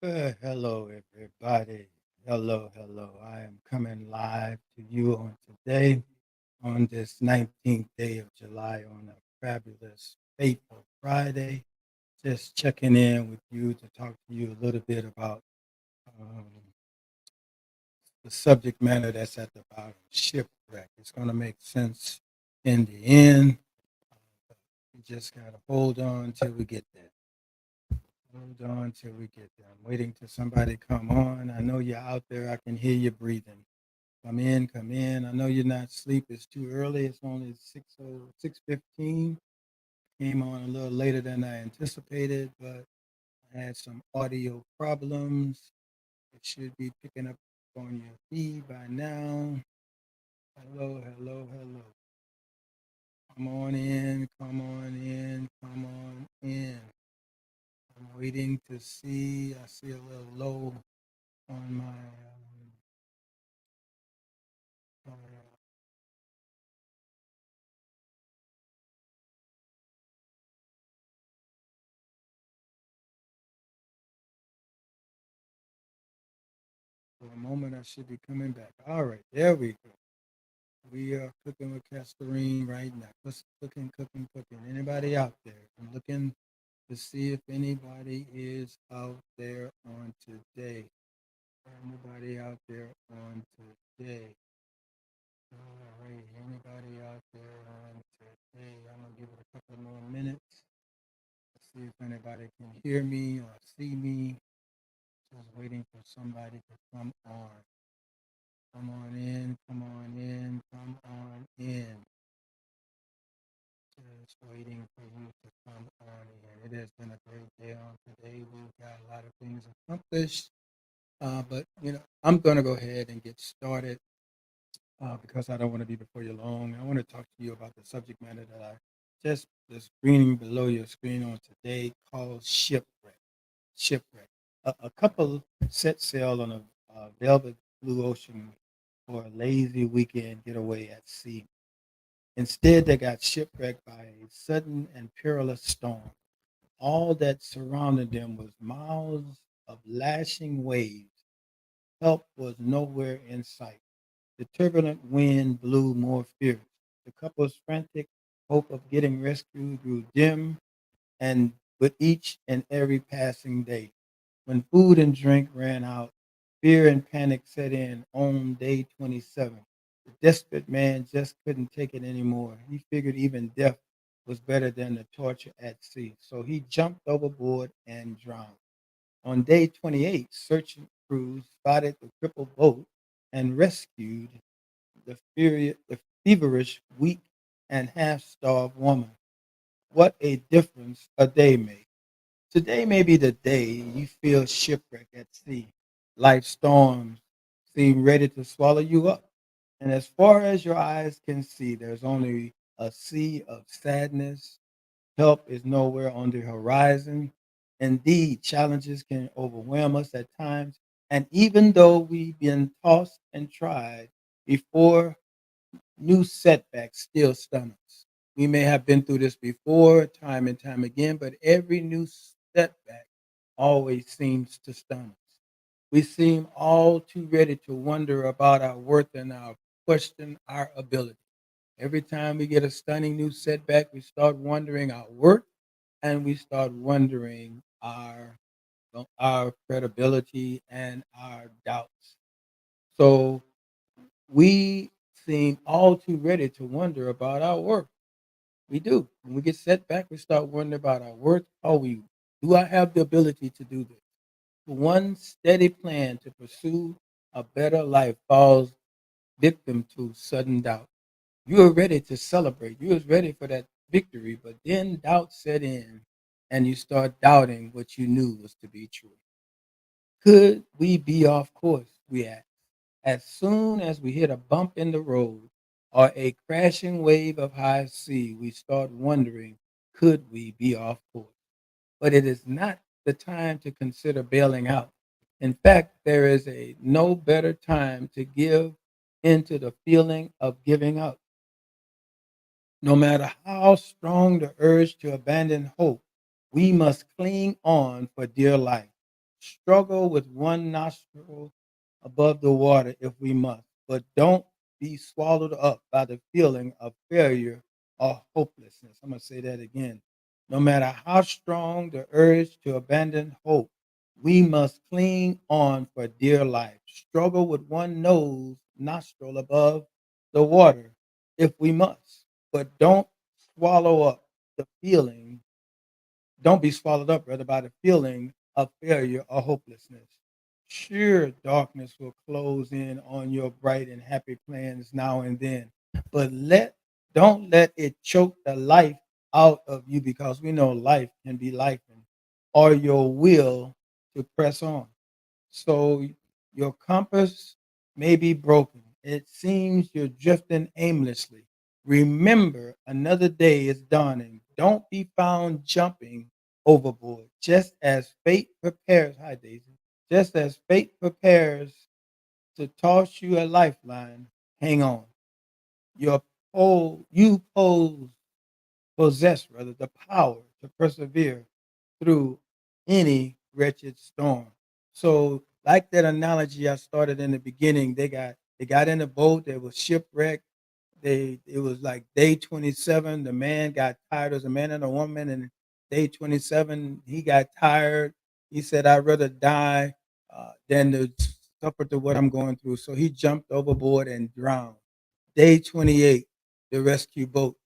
Hello, everybody. Hello, hello. I am coming live to you on today, on this 19th day of July, on a fabulous, fateful Friday. Just checking in with you to talk to you a little bit about um, the subject matter that's at the bottom, shipwreck. It's going to make sense in the end. We just got to hold on till we get there. Hold on till we get there. I'm waiting till somebody come on. I know you're out there. I can hear you breathing. Come in, come in. I know you're not asleep. It's too early. It's only 6:15. Came on a little later than I anticipated, but I had some audio problems. It should be picking up on your feed by now. Hello, hello, hello. Come on in, come on in, come on in. I'm waiting to see. I see a little low on my uh, for a moment. I should be coming back. All right, there we go. We are cooking with Castorine right now. Cooking, cooking, cooking. Anybody out there? I'm looking to see if anybody is out there on today. Anybody out there on today? All right, anybody out there on today? I'm gonna give it a couple more minutes. See if anybody can hear me or see me. Just waiting for somebody to come on. Come on in, come on in, come on in. Just waiting for you to come on in. It has been a great day on today. We've got a lot of things accomplished. But I'm gonna go ahead and get started because I don't want to be before you long. I want to talk to you about the subject matter that I just the screening below your screen on today called shipwreck. Shipwreck. A couple set sail on a velvet blue ocean for a lazy weekend getaway at sea. Instead, they got shipwrecked by a sudden and perilous storm. All that surrounded them was miles of lashing waves. Help was nowhere in sight. The turbulent wind blew more fierce. The couple's frantic hope of getting rescued grew dim, and with each and every passing day. When food and drink ran out, fear and panic set in on day 27. The desperate man just couldn't take it anymore. He figured even death was better than the torture at sea. So he jumped overboard and drowned. On day 28, searching crews spotted the crippled boat and rescued the feverish, weak, and half starved woman. What a difference a day made. Today may be the day you feel shipwrecked at sea. Life storms seem ready to swallow you up. And as far as your eyes can see, there's only a sea of sadness. Help is nowhere on the horizon. Indeed, challenges can overwhelm us at times. And even though we've been tossed and tried before, new setbacks still stun us. We may have been through this before, time and time again, but every new setback always seems to stun us. We seem all too ready to wonder about our worth and our question our ability. Every time we get a stunning new setback, we start wondering our worth and we start wondering our credibility and our doubts. So we seem all too ready to wonder about our worth. We do. When we get set back, we start wondering about our worth. Do I have the ability to do this? One steady plan to pursue a better life falls victim to sudden doubt. You are ready to celebrate. You was ready for that victory, but then doubt set in and you start doubting what you knew was to be true. Could we be off course? We ask. As soon as we hit a bump in the road or a crashing wave of high sea, we start wondering, could we be off course? But it is not the time to consider bailing out. In fact, there is a no better time to give into the feeling of giving up. No matter how strong the urge to abandon hope, we must cling on for dear life. Struggle with one nostril above the water if we must, but don't be swallowed up by the feeling of failure or hopelessness. I'm going to say that again. No matter how strong the urge to abandon hope, we must cling on for dear life. Struggle with one nose nostril above the water if we must, but swallow up the feeling don't be swallowed up, rather, by the feeling of failure or hopelessness. Sure, darkness will close in on your bright and happy plans now and then, but don't let it choke the life out of you because we know life can be life or your will to press on. So your compass may be broken. It seems you're drifting aimlessly. Remember, another day is dawning. Don't be found jumping overboard. Hi Daisy, just as fate prepares to toss you a lifeline, hang on. You possess rather the power to persevere through any wretched storm. So, like that analogy I started in the beginning, they got in the boat, they was shipwrecked. It was like day 27. The man got tired. It was a man and a woman, and day 27, he got tired. He said, "I'd rather die than to suffer through what I'm going through." So he jumped overboard and drowned. Day 28, the rescue boat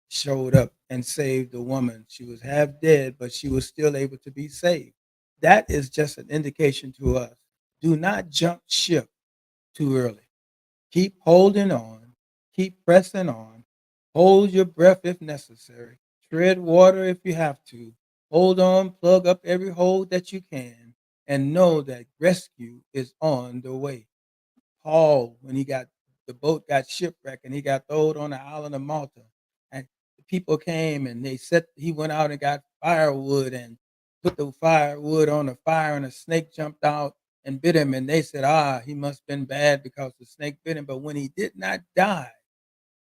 showed up and saved the woman. She was half dead, but she was still able to be saved. That is just an indication to us. Do not jump ship too early. Keep holding on, keep pressing on, hold your breath if necessary, tread water if you have to. Hold on, plug up every hole that you can, and know that rescue is on the way. Paul, when the boat got shipwrecked and he got thrown on the island of Malta, and the people came and he went out and got firewood and put the firewood on the fire, and a snake jumped out and bit him, and they said, he must have been bad because the snake bit him. But when he did not die,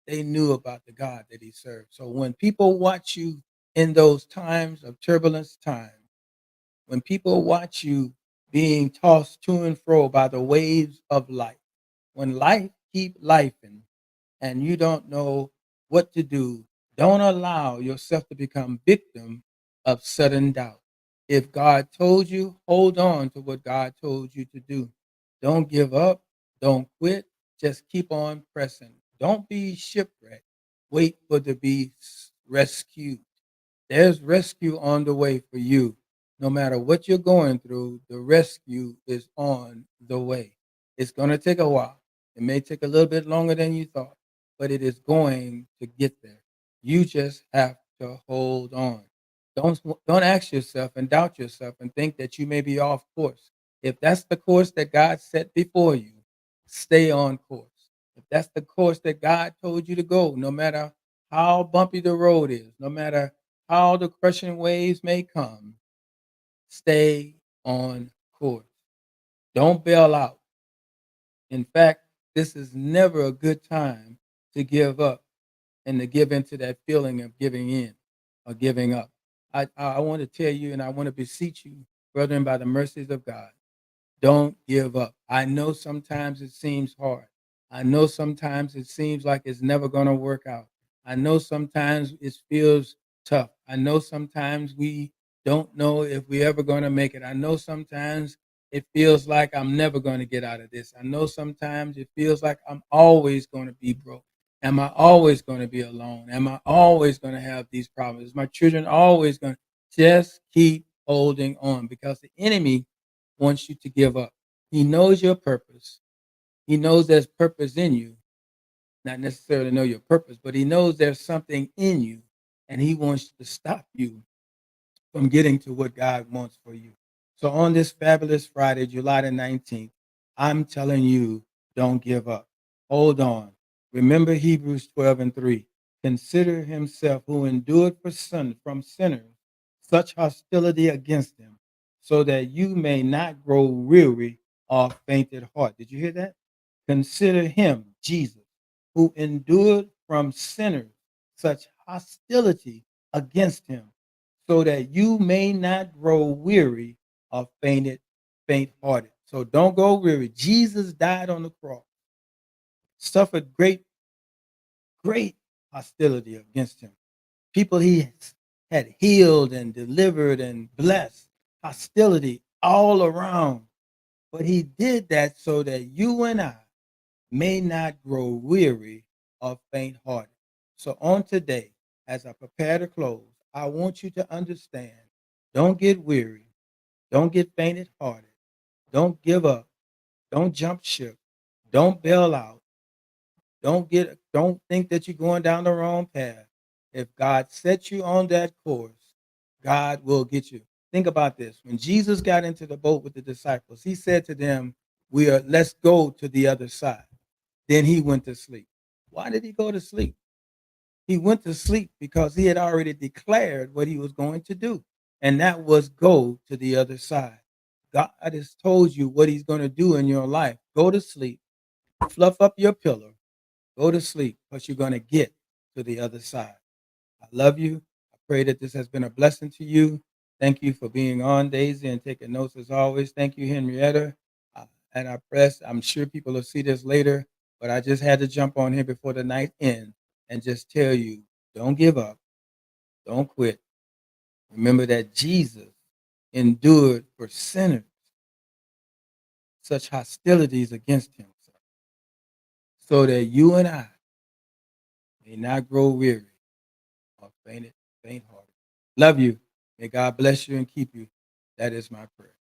they knew about the God that he served. So when people watch you in those times of turbulence time, when people watch you being tossed to and fro by the waves of life, when life keep lifing and you don't know what to do, don't allow yourself to become victim of sudden doubt. If God told you, hold on to what God told you to do. Don't give up. Don't quit. Just keep on pressing. Don't be shipwrecked. Wait for to be rescued. There's rescue on the way for you. No matter what you're going through, the rescue is on the way. It's going to take a while. It may take a little bit longer than you thought, but it is going to get there. You just have to hold on. Don't ask yourself and doubt yourself and think that you may be off course. If that's the course that God set before you, stay on course. If that's the course that God told you to go, no matter how bumpy the road is, no matter how the crushing waves may come, stay on course. Don't bail out. In fact, this is never a good time to give up and to give into that feeling of giving in or giving up. I want to tell you and I want to beseech you, brethren, by the mercies of God, don't give up. I know sometimes it seems hard. I know sometimes it seems like it's never going to work out. I know sometimes it feels tough. I know sometimes we don't know if we're ever going to make it. I know sometimes it feels like I'm never going to get out of this. I know sometimes it feels like I'm always going to be broke. Am I always going to be alone? Am I always going to have these problems? Is my children always going to just keep holding on because the enemy wants you to give up. He knows your purpose. He knows there's purpose in you. Not necessarily know your purpose, but he knows there's something in you and he wants to stop you from getting to what God wants for you. So on this fabulous Friday, July the 19th, I'm telling you, don't give up. Hold on. Remember Hebrews 12:3. Consider himself who endured from sinners such hostility against him, so that you may not grow weary or faint at heart. Did you hear that? Consider him, Jesus, who endured from sinners such hostility against him so that you may not grow weary or faint faint-hearted. So don't go weary. Jesus died on the cross, suffered great hostility against him. People he had healed and delivered and blessed, hostility all around. But he did that so that you and I may not grow weary or faint hearted. So, on today, as I prepare to close, I want you to understand, don't get weary, don't get fainted hearted, don't give up, don't jump ship, don't bail out, don't think that you're going down the wrong path. If God sets you on that course, God will get you. Think about this. When Jesus got into the boat with the disciples, he said to them, let's go to the other side. Then he went to sleep. Why did he go to sleep? He went to sleep because he had already declared what he was going to do, and that was go to the other side. God has told you what he's going to do in your life. Go to sleep, fluff up your pillow, go to sleep, because you're going to get to the other side. I love you. I pray that this has been a blessing to you. Thank you for being on, Daisy, and taking notes as always. Thank you, Henrietta. Uh, and I press, I'm sure people will see this later, but I just had to jump on here before the night ends and just tell you, don't give up. Don't quit. Remember that Jesus endured for sinners such hostilities against him, so that you and I may not grow weary or faint hearted. Love you. May God bless you and keep you. That is my prayer.